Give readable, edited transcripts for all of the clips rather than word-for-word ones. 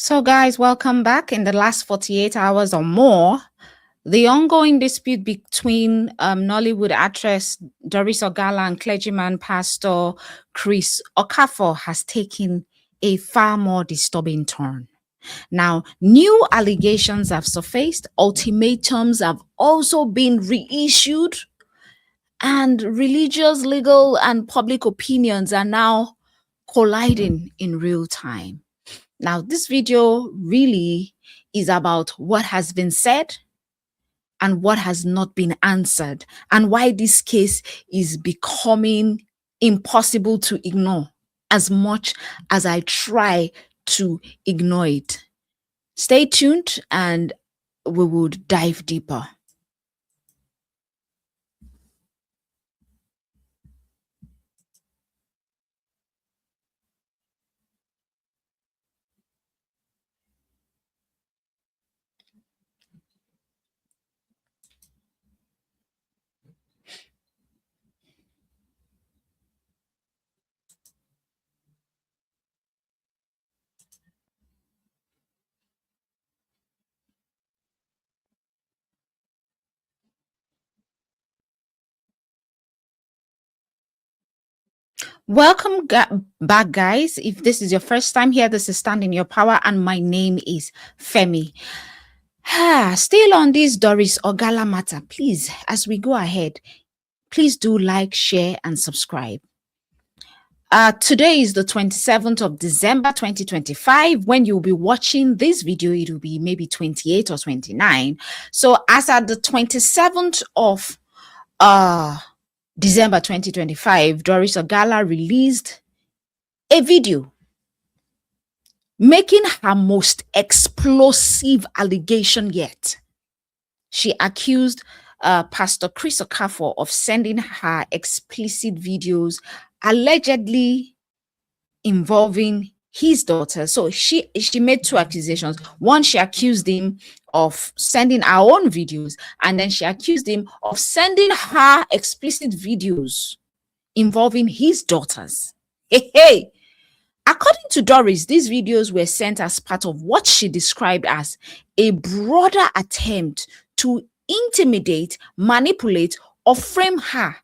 So, guys, welcome back. In the last 48 hours or more, the ongoing dispute between Nollywood actress Doris Ogala and clergyman Pastor Chris Okafor has taken a far more disturbing turn. Now, new allegations have surfaced, ultimatums have also been reissued, and religious, legal, and public opinions are now colliding in real time. Now, this video really is about what has been said and what has not been answered, and why this case is becoming impossible to ignore as much as I try to ignore it. Stay tuned and we will dive deeper. Welcome back, guys. If this is your first time here, this is Stand in Your Power, and my name is Femi. Still on this Doris Ogala matter, please, as we go ahead, please do like, share, and subscribe. Today is the 27th of December 2025. When you'll be watching this video, it will be maybe 28 or 29. So as at the 27th of December 2025, Doris Ogala released a video making her most explosive allegation yet. She accused Pastor Chris Okafor of sending her explicit videos allegedly involving his daughter. So she made two accusations. One, she accused him of sending her own videos, and then she accused him of sending her explicit videos involving his daughters. Hey. According to Doris, these videos were sent as part of what she described as a broader attempt to intimidate, manipulate, or frame her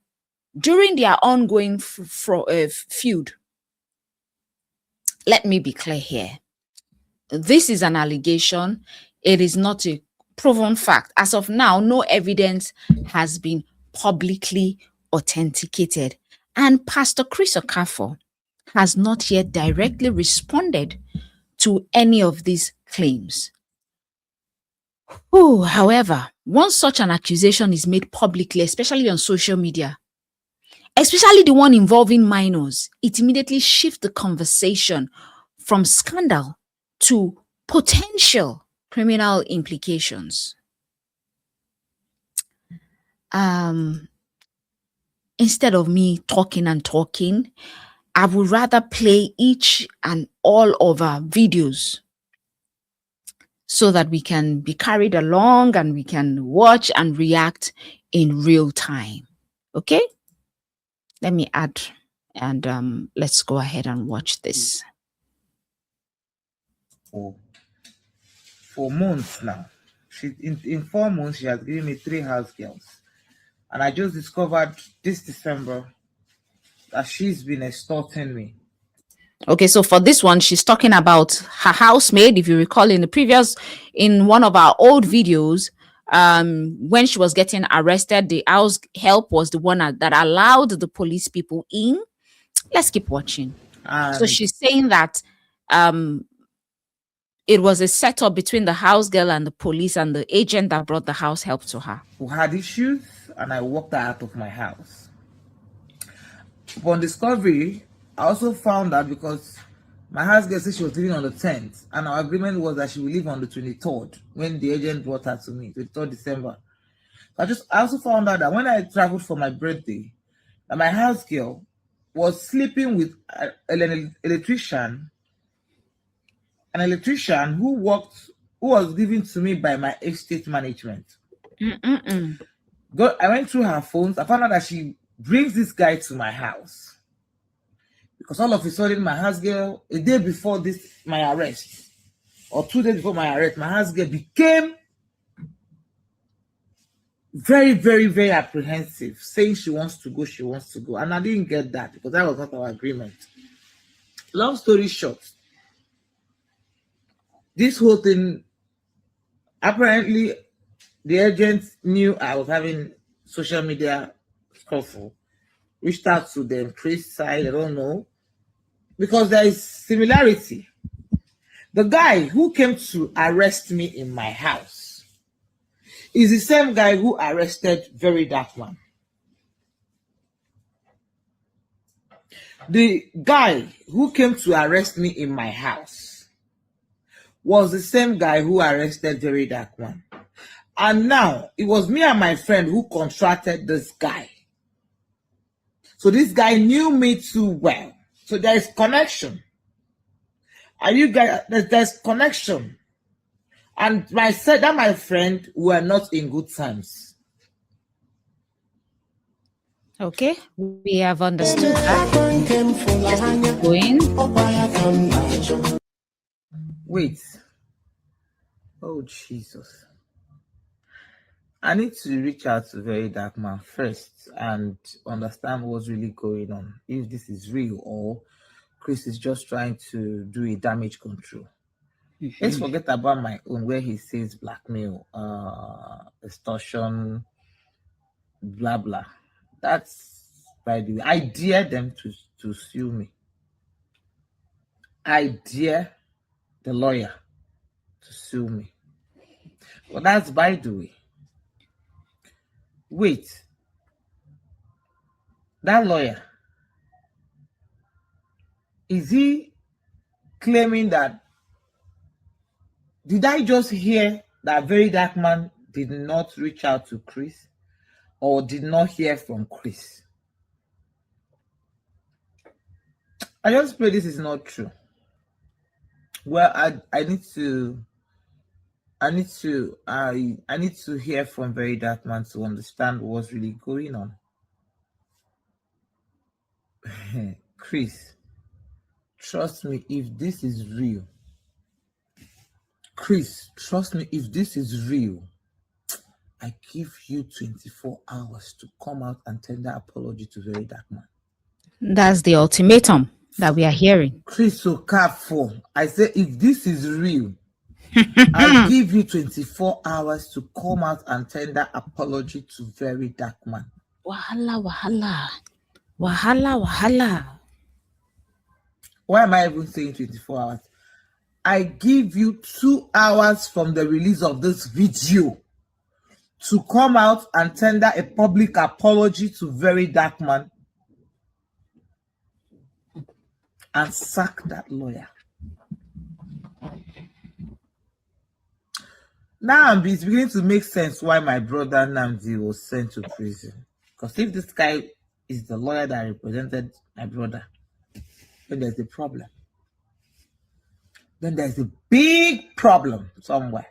during their ongoing feud. Let me be clear here. This is an allegation. It is not a proven fact. As of now, no evidence has been publicly authenticated. And Pastor Chris Okafor has not yet directly responded to any of these claims. However, once such an accusation is made publicly, especially on social media, especially the one involving minors, it immediately shifts the conversation from scandal to potential criminal implications. Instead of me talking and talking, I would rather play each and all of our videos so that we can be carried along and we can watch and react in real time. Okay? Let me add, and let's go ahead and watch this. For months now. In 4 months, she has given me 3 house girls. And I just discovered this December that she's been extorting me. Okay, so for this one, she's talking about her housemaid. If you recall in one of our old videos, when she was getting arrested, the house help was the one that allowed the police people in. Let's keep watching. So she's saying that it was a setup between the house girl and the police and the agent that brought the house help to her. Who had issues, and I walked her out of my house. Upon discovery, I also found out because my house girl said she was leaving on the 10th, and our agreement was that she will leave on the 23rd when the agent brought her to me, 23rd December. I also found out that when I traveled for my birthday, that my house girl was sleeping with an electrician who was given to me by my estate management. I went through her phones. I found out that she brings this guy to my house because all of a sudden my house girl, a day before my arrest, or 2 days before my arrest, my house girl became very, very, very apprehensive, saying she wants to go. And I didn't get that because that was not our agreement. Long story short, this whole thing, apparently the agent knew I was having social media scuffle, reached out to them, Chris side, I don't know, because there is similarity. The guy who came to arrest me in my house is the same guy who arrested VeryDarkMan. The guy who came to arrest me in my house was the same guy who arrested VeryDarkMan. And now it was me and my friend who contracted this guy. So this guy knew me too well. So there is connection. And you guys, there's connection. And my friend were not in good terms. Okay, we have understood that. Let's keep going. Wait. Oh, Jesus. I need to reach out to VeryDarkMan first and understand what's really going on. If this is real or Chris is just trying to do a damage control. Let's forget about my own where he says blackmail, extortion, blah, blah. That's, by the way, I dare them to sue me. I dare the lawyer to sue me. Well, that's by the way. Wait. That lawyer, is he claiming that, did I just hear that VeryDarkMan did not reach out to Chris or did not hear from Chris? I just pray this is not true. Well, I need to hear from VeryDarkMan to understand what's really going on. Chris, trust me, if this is real. Chris, trust me, if this is real, I give you 24 hours to come out and tender apology to VeryDarkMan. That's the ultimatum that we are hearing. Chris Okafor, I say, if this is real, I give you 24 hours to come out and tender apology to VeryDarkMan. Wahala, wahala. Wahala, wahala. Why am I even saying 24 hours? I give you 2 hours from the release of this video to come out and tender a public apology to VeryDarkMan and sack that lawyer. Now it's beginning to make sense why my brother Namdi was sent to prison. Because if this guy is the lawyer that represented my brother, then there's a problem. Then there's a big problem somewhere.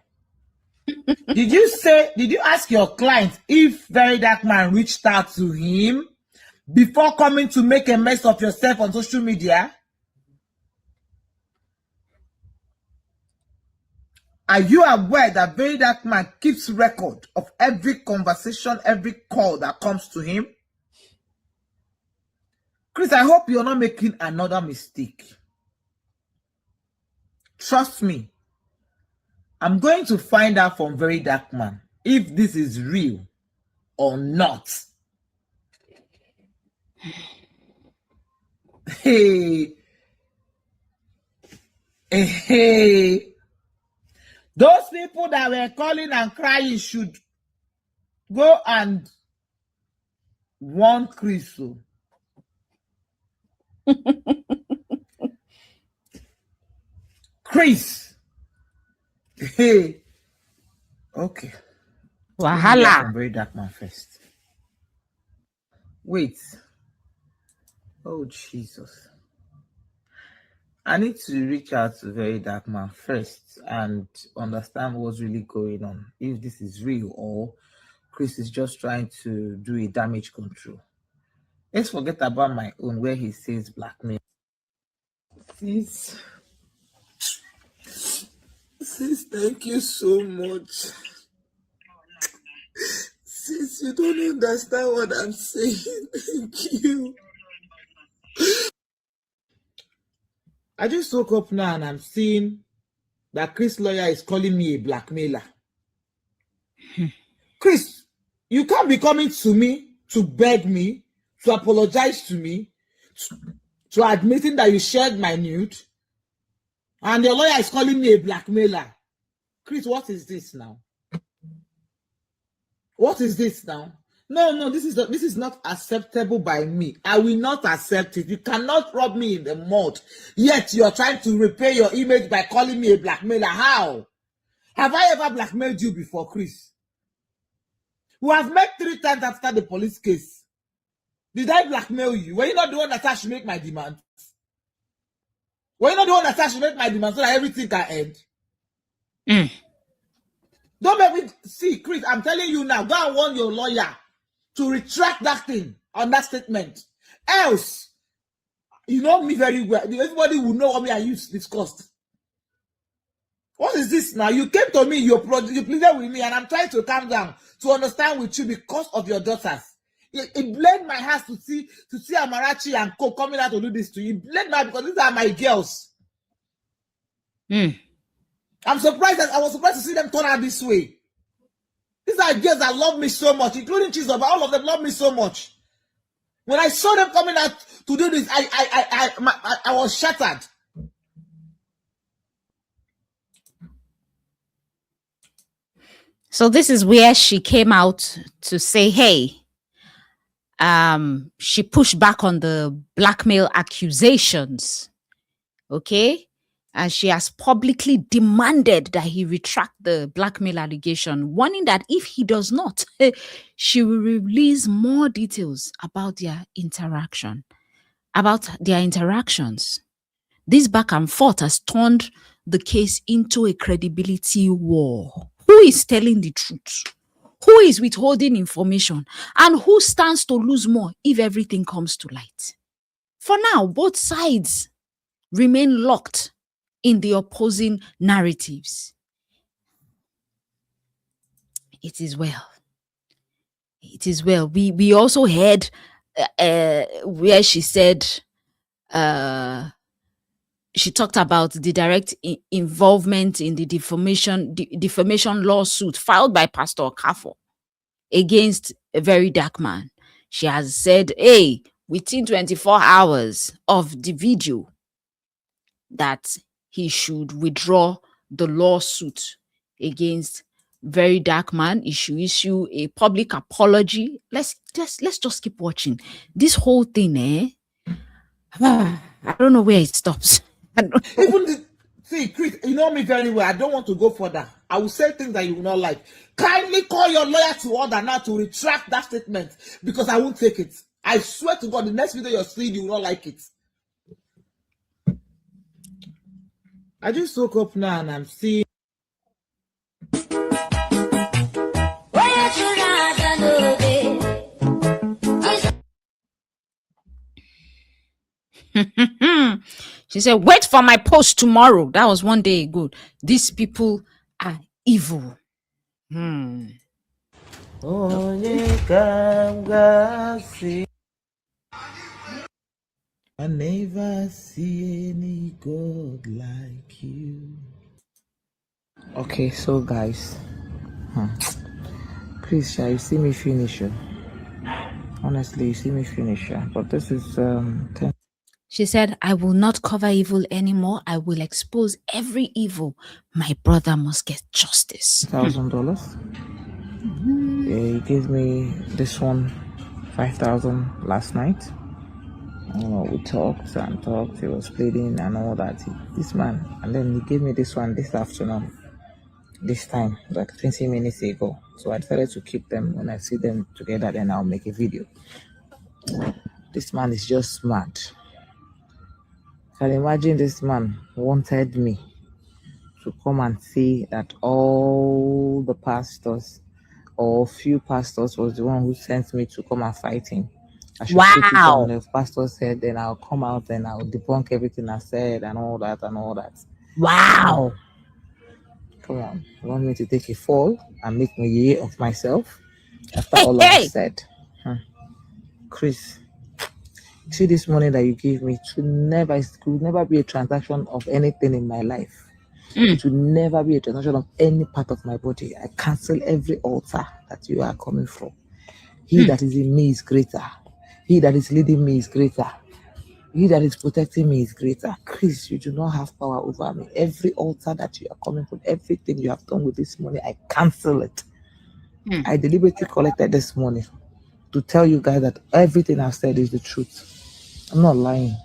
Did you ask your client if VeryDarkMan reached out to him before coming to make a mess of yourself on social media? Are you aware that VeryDarkMan keeps record of every conversation, every call that comes to him? Chris, I hope you're not making another mistake. Trust me. I'm going to find out from VeryDarkMan if this is real or not. Hey. Hey. Those people that were calling and crying should go and warn Chris. Chris. Hey. Okay. Wahala. From VeryDarkMan first. Wait. Oh, Jesus. I need to reach out to VeryDarkMan first and understand what's really going on. If this is real or Chris is just trying to do a damage control. Let's forget about my own where he says blackmail. Please. Sis, thank you so much. Sis, you don't understand what I'm saying. Thank you. I just woke up now and I'm seeing that Chris' lawyer is calling me a blackmailer. Chris, you can't be coming to me to beg me, to apologize to me, to admitting that you shared my nude, and your lawyer is calling me a blackmailer. Chris, what is this now? What is this now? No, this is not acceptable by me. I will not accept it. You cannot rub me in the mud. Yet you are trying to repair your image by calling me a blackmailer. How? Have I ever blackmailed you before, Chris? We have met 3 times after the police case. Did I blackmail you? Were you not the one that I should make my demands? Were you not the one that I should make my demands so that everything can end? Don't make me see, Chris. I'm telling you now. Go and warn your lawyer to retract that thing on that statement. Else, you know me very well. Everybody will know what me and you discussed. What is this now? You came to me, you pleaded with me, and I'm trying to calm down to understand with you because of your daughters. It bled my heart to see Amarachi and Co coming out to do this to you. It bled my heart because these are my girls. I'm surprised that I was surprised to see them turn out this way. These are girls that love me so much, including Chizoba. All of them love me so much. When I saw them coming out to do this, I was shattered. So this is where she came out to say, hey, she pushed back on the blackmail accusations. Okay. And she has publicly demanded that he retract the blackmail allegation, warning that if he does not, she will release more details about their interactions. This back and forth has turned the case into a credibility war. Who is telling the truth? Who is withholding information? And who stands to lose more if everything comes to light? For now, both sides remain locked in the opposing narratives. It is well. It is well. We also heard where she said she talked about the direct involvement in the defamation lawsuit filed by Pastor Okafor against a VeryDarkMan. She has said, hey, within 24 hours of the video, that he should withdraw the lawsuit against VeryDarkMan. He should issue a public apology. Let's just keep watching this whole thing. I don't know where it stops. See, Chris, you know me very well. I don't want to go further. I will say things that you will not like. Kindly call your lawyer to order now to retract that statement because I won't take it. I swear to God, the next video you're seeing, you will not like it. I just woke up now and I'm seeing. She said, wait for my post tomorrow. That was one day ago. These people are evil. Oh, yeah, I never see any God like you. Okay, so guys, Chris, you see me finish. Honestly, you see me finish. But this is She said, I will not cover evil anymore. I will expose every evil. My brother must get justice. $1,000. Yeah, he gave me this one, 5,000 last night. We talked and talked. He was pleading and all that. This man, and then he gave me this one this afternoon. This time, like 20 minutes ago. So I decided to keep them. When I see them together, then I'll make a video. This man is just mad. Can you imagine this man wanted me to come and say that all the pastors or few pastors was the one who sent me to come and fight him. I should put it on the pastor's head, then I'll come out and I'll debunk everything I said and all that and all that. Wow. Come on. You want me to take a fall and make me yay of myself after all I've said? Chris, see this money that you gave me, it could never be a transaction of anything in my life. It will never be a transaction of any part of my body. I cancel every altar that you are coming from. He that is in me is greater. He that is leading me is greater. He that is protecting me is greater. Chris, you do not have power over me. Every altar that you are coming from, everything you have done with this money, I cancel it. I deliberately collected this money to tell you guys that everything I've said is the truth. I'm not lying.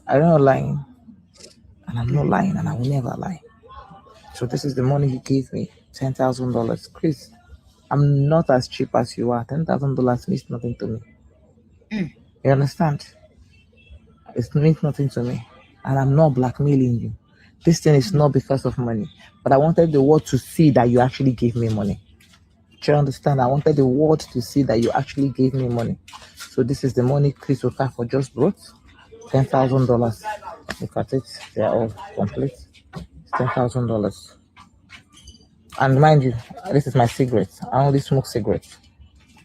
I'm not lying. And I'm not lying, and I will never lie. So this is the money he gave me, $10,000. Chris, I'm not as cheap as you are. $10,000 means nothing to me. You understand? It means nothing to me. And I'm not blackmailing you. This thing is not because of money. But I wanted the world to see that you actually gave me money. Do you understand? I wanted the world to see that you actually gave me money. So this is the money Chris Okafor just brought. $10,000. Look at it. They're all complete. It's $10,000. And mind you, this is my cigarette. I only smoke cigarettes.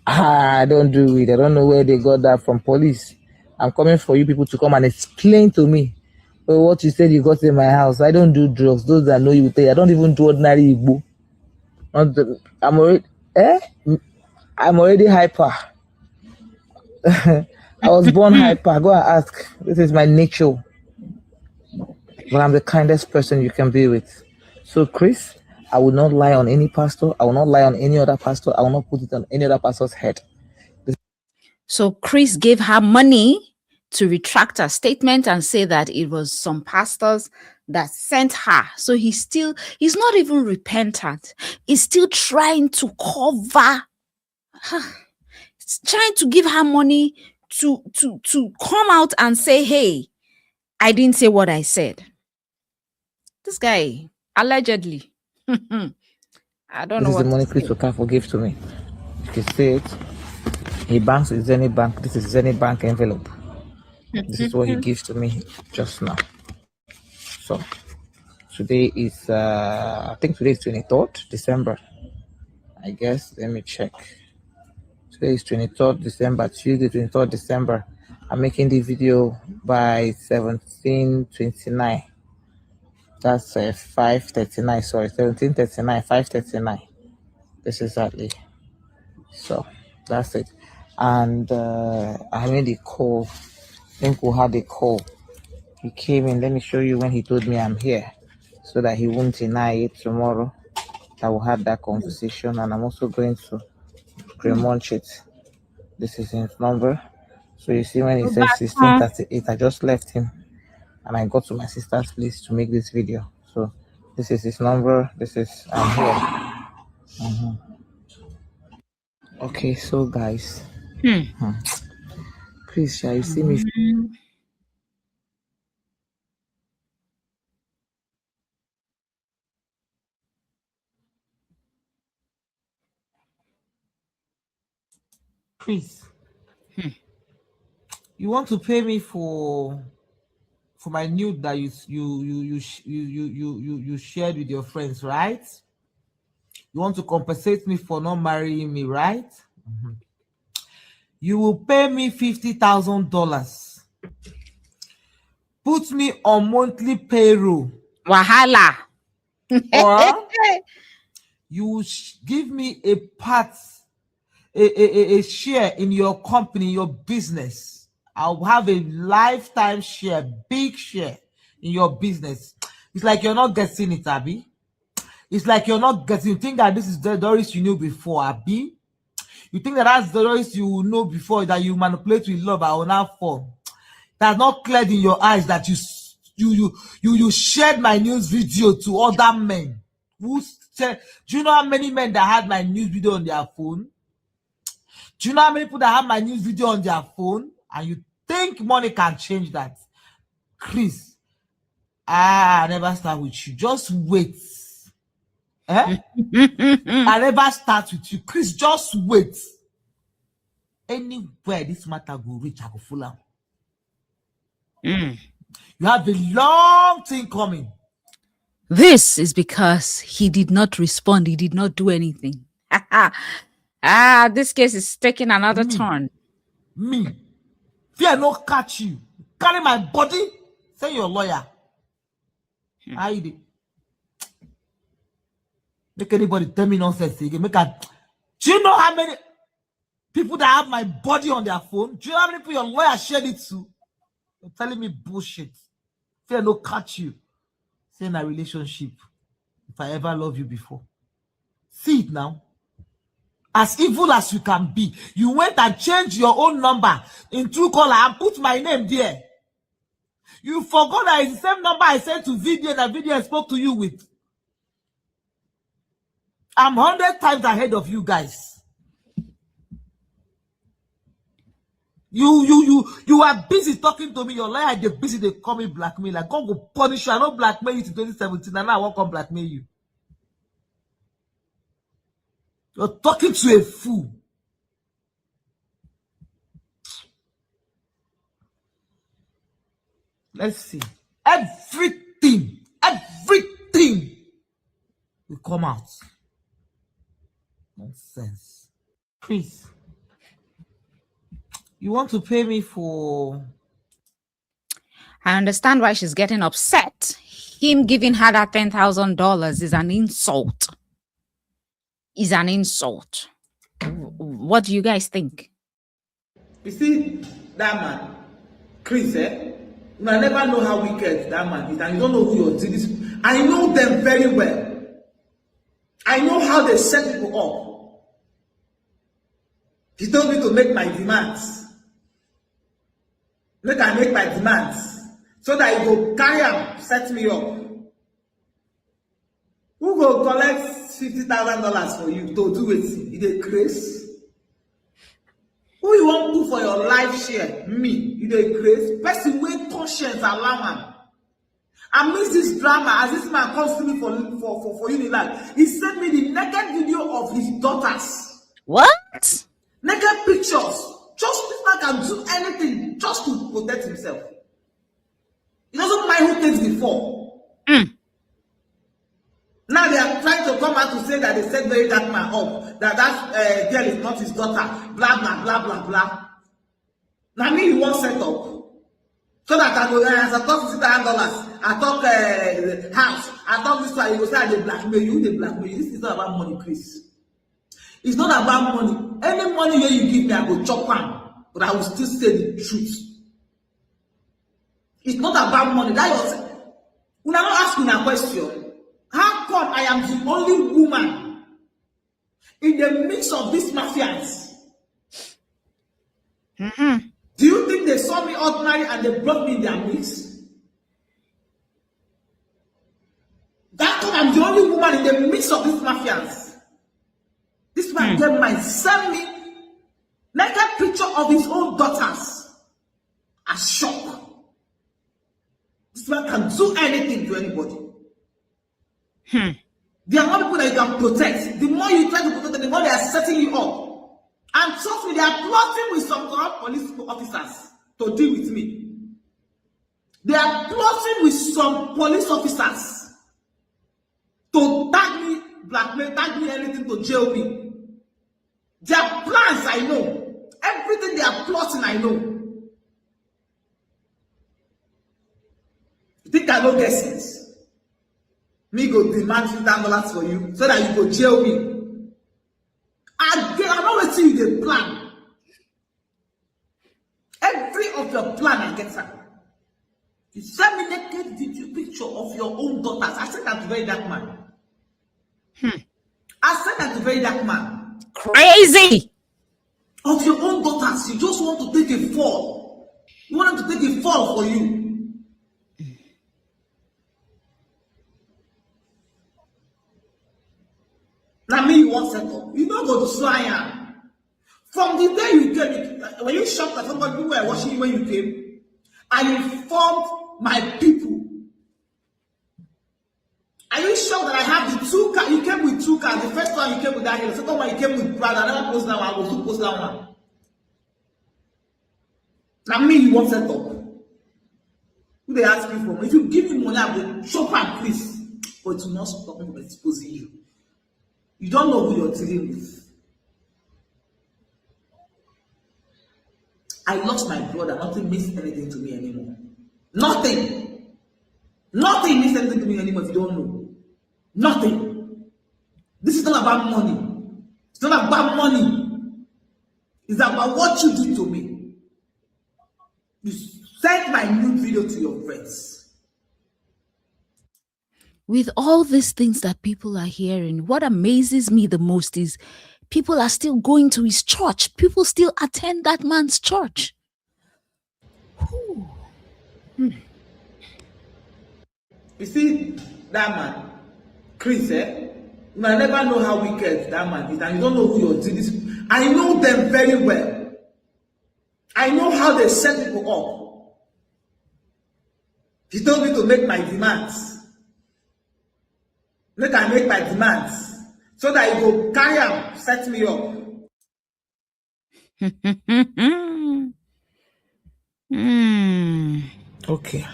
I don't do it. I don't know where they got that from. Police. I'm coming for you people to come and explain to me what you said you got in my house. I don't do drugs. Those that know you will tell you. I don't even do ordinary Igbo. I'm already hyper. I was born hyper. Go and ask. This is my nature. But I'm the kindest person you can be with. So, Chris, I will not lie on any pastor. I will not lie on any other pastor. I will not put it on any other pastor's head. So Chris gave her money to retract her statement and say that it was some pastors that sent her. So he's not even repentant. He's still trying to cover. He's trying to give her money to come out and say, hey, I didn't say what I said. This guy, allegedly. I don't know what This is the money Chris Okafor gave to me. You can see it. He banks with Zenny Bank. This is Zenny Bank envelope. This is what he gives to me just now. So today is I think today is 23rd December. I guess. Let me check. Today is 23rd December, Tuesday 23rd December. I'm making the video by 17:29. That's 5:39. Sorry, 17:39, 5:39. This is exactly. So that's it. And I made a call. I think we had a call. He came in. Let me show you when he told me I'm here, so that he won't deny it tomorrow. I will have that conversation, and I'm also going to pre-munch it. This is his number. So you see when he says 1638, I just left him and I got to my sister's place to make this video. So this is his number. I'm here. Okay, so guys, Chris, shall you see me? Chris, you want to pay me for my nude that you shared with your friends, right? You want to compensate me for not marrying me, right? You will pay me $50,000. Put me on monthly payroll. Wahala. Or you will give me a part, a share in your company, your business. I'll have a lifetime share, big share in your business. It's like you're not getting it, Abby. It's like you're not getting. You think that this is the Doris you knew before, Abby? You think that that's the Doris you know before, that you manipulate with love, I will now fall. That's not cleared in your eyes that you shared my news video to other men. Do you know how many men that had my news video on their phone? Do you know how many people that have my news video on their phone? And you think money can change that? Chris, I never start with you. Just wait. I never start with you. Chris, just wait. Anywhere this matter will reach, I will full out. You have a long thing coming. This is because he did not respond. He did not do anything. This case is taking another turn. Me. Fear no catch you. Carry my body. Say you're a lawyer. Hide it. Make anybody tell me nonsense again. Do you know how many people that have my body on their phone? Do you know how many people your lawyer shared it to? You're telling me bullshit. Fear no catch you. Say in a relationship. If I ever love you before. See it now. As evil as you can be, you went and changed your own number in Truecaller and put my name there. You forgot that it's the same number I sent to Video that Video spoke to you with. I'm 100 times ahead of you guys. You are busy talking to me. Your lawyer, they're busy. They call me blackmailer. God will punish you. I don't blackmail you to 2017, and now I won't come blackmail you. You're talking to a fool. Let's see. Everything will come out. Nonsense. Chris, you want to pay me for... I understand why she's getting upset. Him giving her that $10,000 is an insult. Is an insult. What do you guys think? You see, that man, Chris, you never know how wicked that man is, and you don't know who you're dealing with. I know them very well. I know how they set people up. He told me to make my demands. Make my demands so that he will carry and set me up. Who will collect $50,000 for you to do it? Is it Chris? Who you want to for your life share? Me. You dey grace. Person with conscience allow man. I miss this drama as this man comes to me for Unilag. He sent me the naked video of his daughters. What? Naked pictures. Just this man can do anything just to protect himself. He doesn't mind who takes the fall. Now they are trying to come out to say that they set VeryDarkMan up, that girl is not his daughter, blah, blah, blah, blah, blah. Now me, you want set up. So that I go, as I talk $50,000, I talk house, I talk this one, you go say, they blackmail you, they blackmail you. This is not about money, Chris. It's not about money. Any money you give me, I go chop one, but I will still say the truth. It's not about money. That was, when I'm not asking a question, how come I am the only woman in the mix of these mafias? Do you think they saw me ordinary and they brought me in their mix? That come I'm the only woman in the mix of these mafias. This man then might send me naked picture of his own daughters. A shock. This man can do anything to anybody. There are not people that you can protect. The more you try to protect them, the more they are setting you up. And trust me, they are plotting with some corrupt police officers to deal with me. They are plotting with some police officers to tag me, blackmail, tag me anything to jail me. Their plans, I know. Everything they are plotting, I know. You think I don't get sense? Me go demand $50,000 for you so that you go jail me. Again, I don't want to see you the plan. Every of your plan I get that. You send me naked video picture of your own daughters. I said that to VeryDarkMan. I said that to VeryDarkMan. Crazy. Of your own daughters, you just want to take a fall. You want them to take a fall for you. Now me, you want set up. You don't go to Swaya. From the day you came, when you shocked that somebody people were watching you when you came, I informed my people. Are you sure that I have the two cars? You came with two cars. The first one you came with that, the second one you came with brother. I never post that one. I will still post that one. Now me, you want set up. Who they ask me for? If you give me money, I will chop and please. but it will not stop me from exposing you. You don't know who you're dealing with. I lost my brother. Nothing means anything to me anymore. Nothing. Nothing means anything to me anymore if you don't know. Nothing. This is not about money. It's not about money. It's about what you did to me. You sent my nude video to your friends. With all these things that people are hearing, what amazes me the most is people are still going to his church. People still attend that man's church. You see, that man, Chris, you might never know how wicked that man is, and you don't know who you're dealing. I know them very well. I know how they set people up. He told me to make my demands. Make my demands so that he will carry am, set me up. Okay.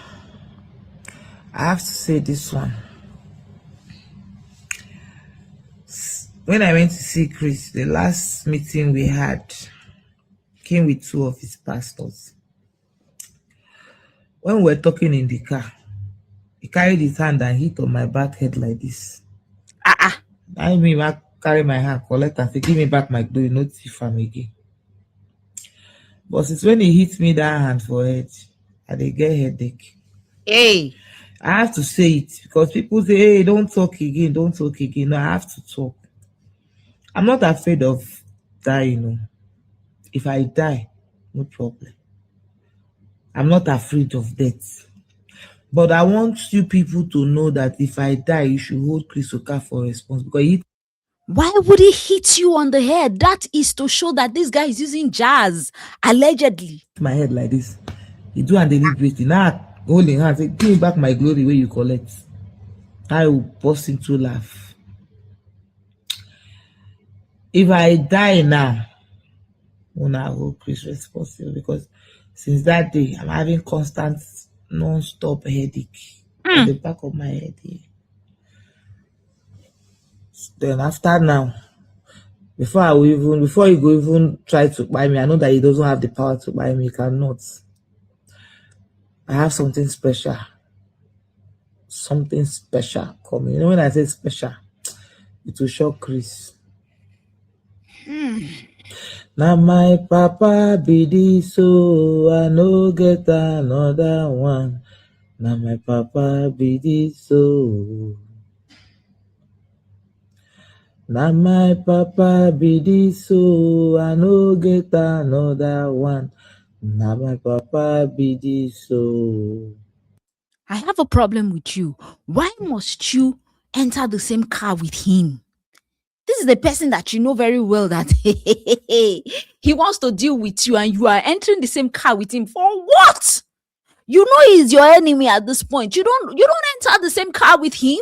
I have to say this one. When I went to see Chris, the last meeting we had came with 2 of his pastors. When we were talking in the car, he carried his hand and hit on my back head like this. I mean, I carry my hand, collect and say, give me back my glory, not thief am again. But since when he hit me that hand for head, I dey get headache. Hey. I have to say it because people say, hey, don't talk again, don't talk again. No, I have to talk. I'm not afraid of dying. If I die, no problem. I'm not afraid of death. But I want you people to know that if I die, you should hold Chris Okafor responsible. Because why would he hit you on the head? That is to show that this guy is using jazz, allegedly. My head like this. He do and deliberately. Now holding hands, say, give me back my glory where you collect. I will burst into laugh. If I die now, I hold Chris responsible because since that day I'm having constant non-stop headache at the back of my head here. Then after now, before he go even try to buy me, I know that he doesn't have the power to buy me. He cannot. I have something special. Something special coming. You know, when I say special, it will shock Chris. Now my papa be this, so I no get another one. Now my papa be this, so. Now my papa be this, so I no get another one. Now my papa be this, so. I have a problem with you. Why must you enter the same car with him? This is the person that you know very well that he wants to deal with you and you are entering the same car with him for what? You know he's your enemy at this point. You don't enter the same car with him?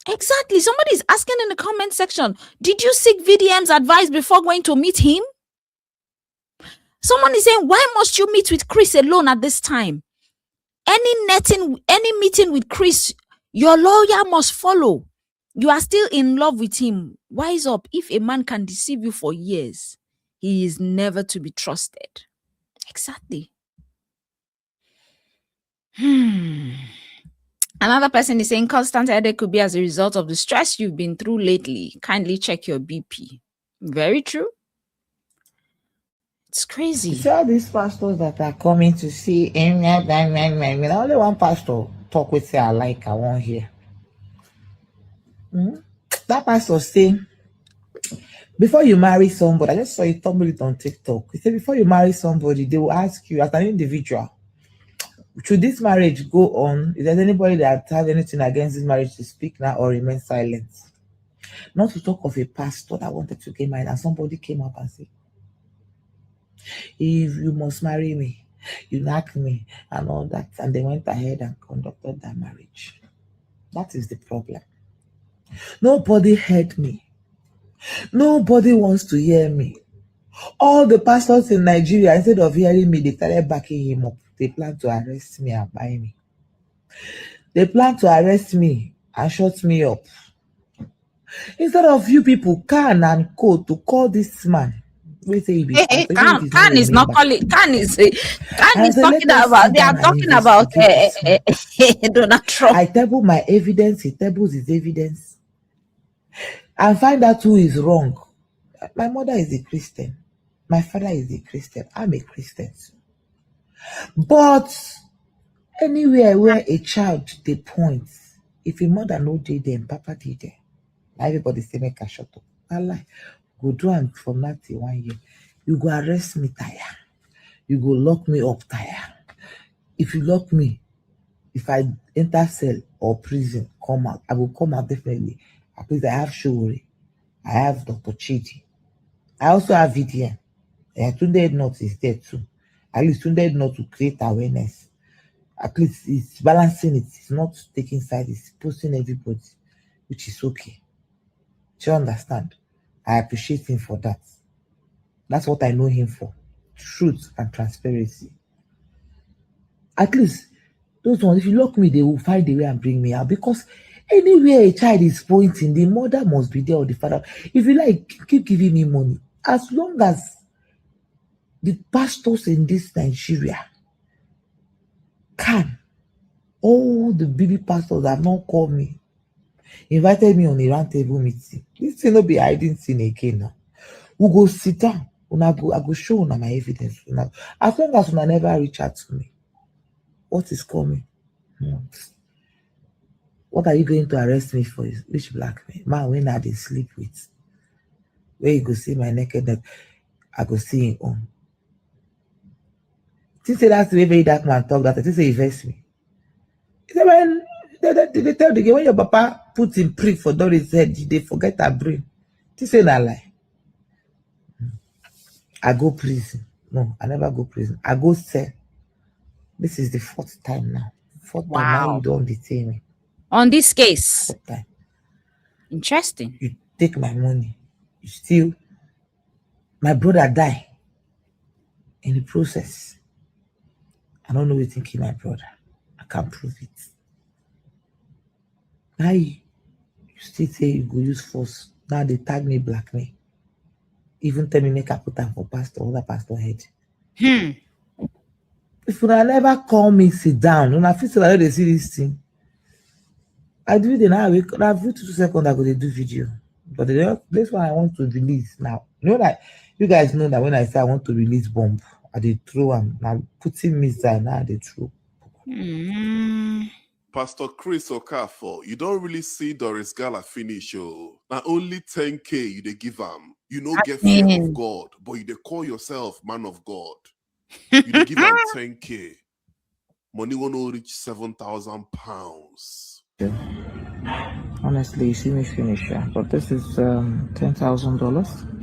Exactly. Somebody's asking in the comment section, did you seek VDM's advice before going to meet him? Someone is saying, why must you meet with Chris alone at this time? Any meeting with Chris, your lawyer must follow. You are still in love with him. Wise up. If a man can deceive you for years, he is never to be trusted. Exactly. Another person is saying constant headache could be as a result of the stress you've been through lately. Kindly check your BP. Very true. It's crazy. You see all these pastors that are coming to see him, only one pastor talk with say I won't hear. That pastor say, before you marry somebody, I just saw you tumble it on TikTok. He said, before you marry somebody, they will ask you as an individual, should this marriage go on? Is there anybody that has anything against this marriage to speak now or remain silent? Not to talk of a pastor that wanted to get married and somebody came up and said, if you must marry me, you knock me and all that. And they went ahead and conducted that marriage. That is the problem. Nobody heard me. Nobody wants to hear me. All the pastors in Nigeria, instead of hearing me, they started backing him up. They plan to arrest me and buy me. They plan to arrest me and shut me up. Instead of you people, Khan and Co, to call this man, we say he be pastor, even if he's not a member. Khan is talking let us about, sit they are down and talking about investigate this man. Donald Trump. I table my evidence, he tables his evidence, and find out who is wrong. My mother is a Christian. My father is a Christian. I'm a Christian. But anywhere where a child they point, if a mother no did them, Papa did them. Everybody say make a shut up. I lie. Go do and from that till 1 year. You go arrest me, tire. You go lock me up, tire. If you lock me, if I enter cell or prison, come out. I will come out definitely. At least I have Shuri. I have Dr. Chidi. I also have VDN. And Tunde Not is there too. At least Tunde Not to create awareness. At least it's balancing it. It's not taking sides. It's posting everybody, which is okay. Do you understand? I appreciate him for that. That's what I know him for. Truth and transparency. At least those ones, if you lock me, they will find a way and bring me out. Because anywhere a child is pointing, the mother must be there or the father. If you like, keep giving me money. As long as the pastors in this Nigeria can, all the baby pastors have not called me, invited me on a round table meeting. This thing no be hiding thing again now. We go sit down. I go show una my evidence. As long as una never reach out to me, what is coming? What are you going to arrest me for? Which blackmail? Man, when I did sleep with, where you go see my naked neck, I go see him on. Think say that's the way very dark man talk that. I think say he vex me. When they tell the girl, when your papa put in prick for Doris head, they forget her brain. Think say na lie. I go prison. No, I never go prison. I go cell. This is the 4th time now. 4th time now you don't detain me. On this case. 4th time. Interesting. You take my money. You steal. My brother die in the process. I don't know what you think my brother. I can't prove it. Now you still say you go use force. Now they tag me blackmail. Even tell me make I put them for pastor, other pastor head. If you never call me sit down, when I feel like they see this thing, I do it in a week. I have 2 seconds I go to do video. But this one I want to release now. You know that you guys know that when I say I want to release bomb, I did throw and now putting missile now they throw. Pastor Chris Okafor, you don't really see Doris Ogala finish. Now only 10K you they give them. You know get fear of God, but you they call yourself man of God. You they give them 10K. Money won't reach £7,000. Honestly, you see me finish, but this is $10,000.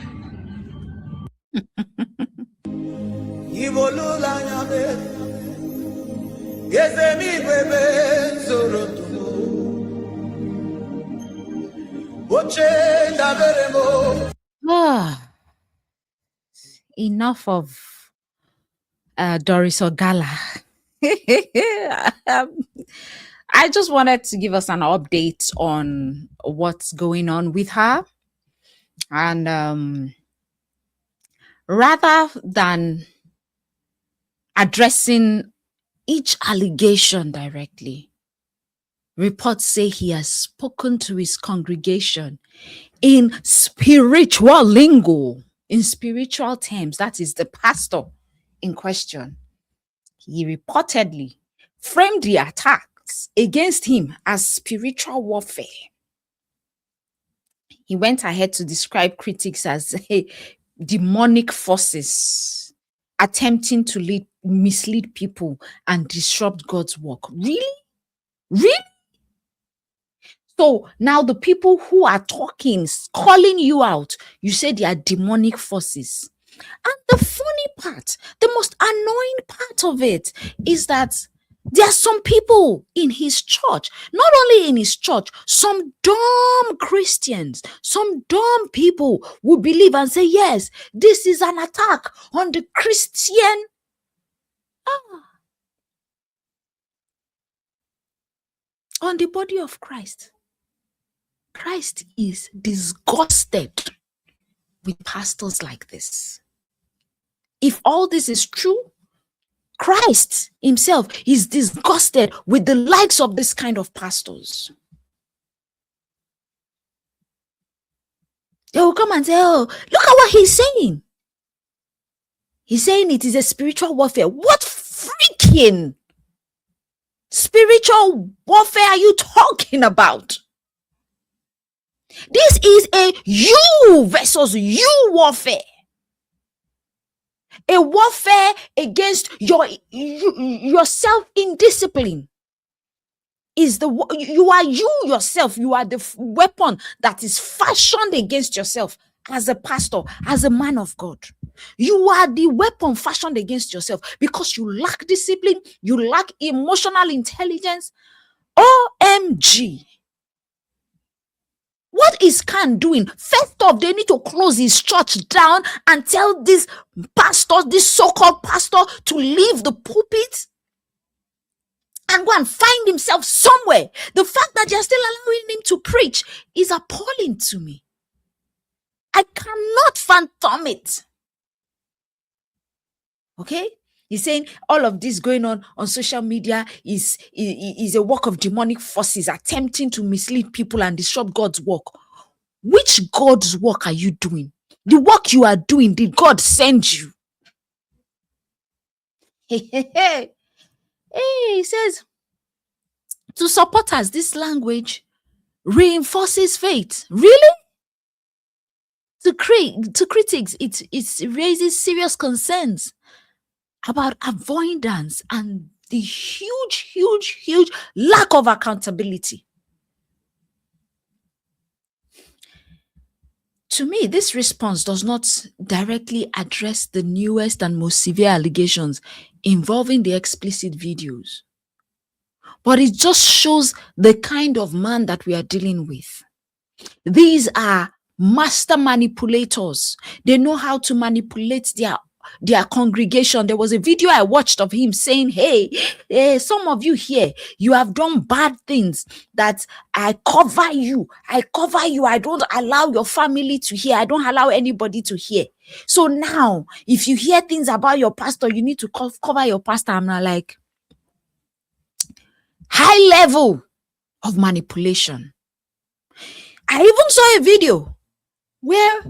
Enough of Doris Ogala. I just wanted to give us an update on what's going on with her. And rather than addressing each allegation directly, reports say he has spoken to his congregation in spiritual lingo, in spiritual terms. That is the pastor in question. He reportedly framed the attacks against him as spiritual warfare. He went ahead to describe critics as demonic forces attempting to mislead people and disrupt God's work. Really? Really? So now the people who are talking, calling you out, you say they are demonic forces. And the funny part, the most annoying part of it is that There are some people in his church, not only in his church, some dumb Christians, some dumb people will believe and say, yes, this is an attack on the Christian. On the body of Christ. Christ is disgusted with pastors like this. If all this is true, Christ himself is disgusted with the likes of this kind of pastors. They will come and say, oh, look at what he's saying. He's saying it is a spiritual warfare. What freaking spiritual warfare are you talking about? This is a you versus you warfare. A warfare against your self-indiscipline. You are you yourself. You are the weapon that is fashioned against yourself as a pastor, as a man of God. You are the weapon fashioned against yourself because you lack discipline, you lack emotional intelligence. OMG. What is Khan doing? First off, they need to close his church down and tell this pastor, this so-called pastor, to leave the pulpit and go and find himself somewhere. The fact that you're still allowing him to preach is appalling to me. I cannot fathom it. Okay? He's saying all of this going on social media is a work of demonic forces attempting to mislead people and disrupt God's work. Which God's work are you doing? The work you are doing, did God send you? Hey, he says, to supporters, this language reinforces faith. Really? To critics, it raises serious concerns about avoidance and the huge lack of accountability. To me, this response does not directly address the newest and most severe allegations involving the explicit videos, but it just shows the kind of man that we are dealing with. These are master manipulators. They know how to manipulate their congregation. There was a video I watched of him saying, hey, some of you here, you have done bad things that I cover you. I don't allow your family to hear. I don't allow anybody to hear. So now, if you hear things about your pastor, you need to cover your pastor. I'm not like, high level of manipulation. I even saw a video where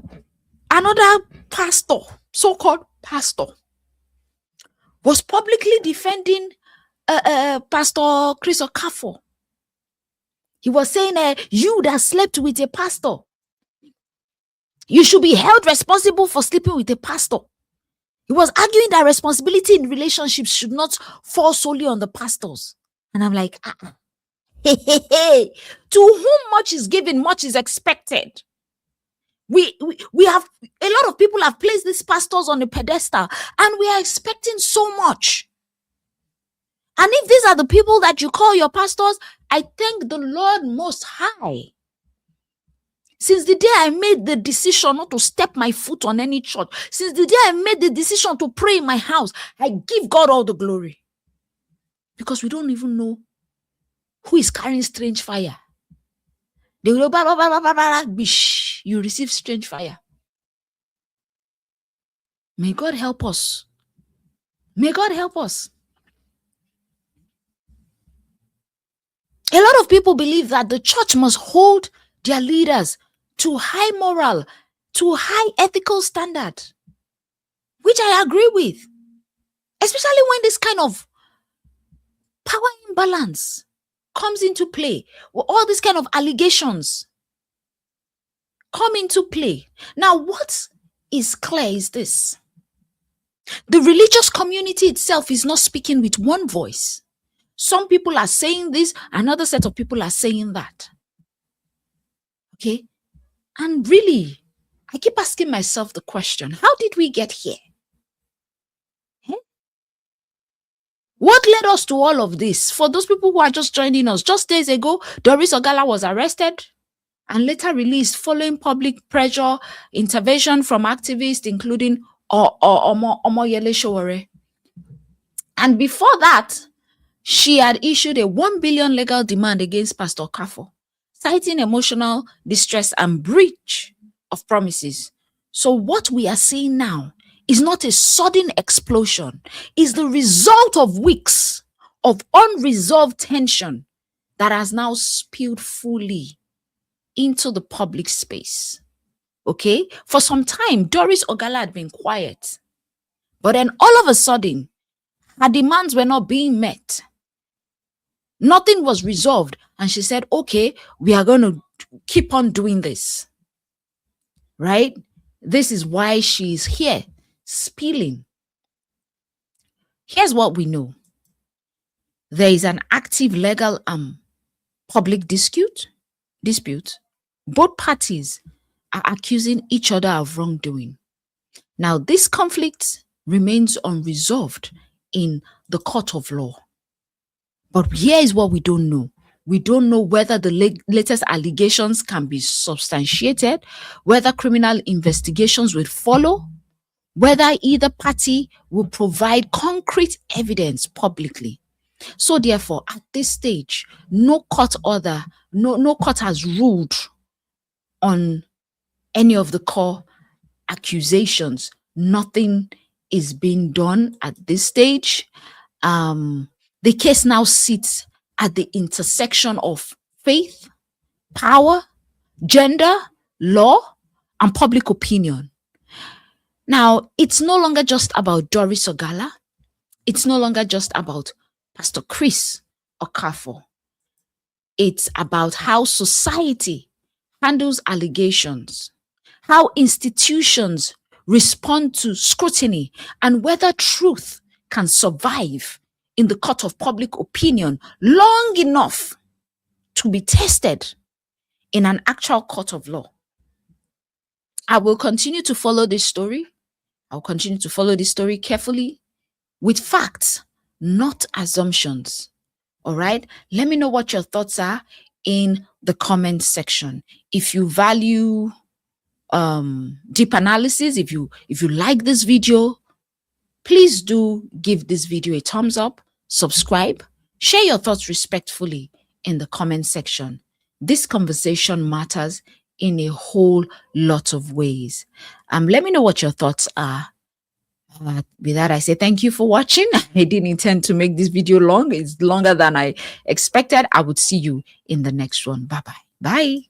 another pastor, so-called pastor, was publicly defending Pastor Chris Okafor. He was saying, you that slept with a pastor, you should be held responsible for sleeping with a pastor. He was arguing that responsibility in relationships should not fall solely on the pastors. And I'm like, hey. To whom much is given, much is expected. We have, a lot of people have placed these pastors on a pedestal and we are expecting so much. And if these are the people that you call your pastors, I thank the Lord Most High. Since the day I made the decision not to step my foot on any church, since the day I made the decision to pray in my house, I give God all the glory. Because we don't even know who is carrying strange fire. They will you receive strange fire. May God help us. May God help us. A lot of people believe that the church must hold their leaders to high moral, to high ethical standard, which I agree with, especially when this kind of power imbalance comes into play, or all these kind of allegations come into play. Now, what is clear is this: the religious community itself is not speaking with one voice. Some people are saying this, another set of people are saying that. Okay? And really, I keep asking myself the question, how did we get here? What led us to all of this? For those people who are just joining us, just days ago, Doris Ogala was arrested and later released following public pressure, intervention from activists, including Omoyele Sowore. And before that, she had issued a 1 billion legal demand against Pastor Okafor, citing emotional distress and breach of promises. So what we are seeing now is not a sudden explosion, it's the result of weeks of unresolved tension that has now spilled fully into the public space. Okay? For some time, Doris Ogala had been quiet. But then all of a sudden, her demands were not being met. Nothing was resolved. And she said, okay, we are going to keep on doing this. Right? This is why she's here, spilling. Here's what we know. There is an active legal public dispute. Both parties are accusing each other of wrongdoing. Now, this conflict remains unresolved in the court of law. But here is what we don't know. We don't know whether the latest allegations can be substantiated, whether criminal investigations will follow, whether either party will provide concrete evidence publicly. So therefore, at this stage, no court has ruled on any of the core accusations. Nothing is being done at this stage. The case now sits at the intersection of faith, power, gender, law, and public opinion. Now, it's no longer just about Doris Ogala. It's no longer just about Pastor Chris Okafor. It's about how society handles allegations, how institutions respond to scrutiny, and whether truth can survive in the court of public opinion long enough to be tested in an actual court of law. I will continue to follow this story. I'll continue to follow this story carefully with facts, not assumptions. All right? Let me know what your thoughts are in the comment section. If you value deep analysis, if you like this video, please do give this video a thumbs up, subscribe, share your thoughts respectfully in the comment section. This conversation matters in a whole lot of ways. Let me know what your thoughts are. With that, I say thank you for watching. I didn't intend to make this video long. It's longer than I expected. I would see you in the next one. Bye-bye. Bye.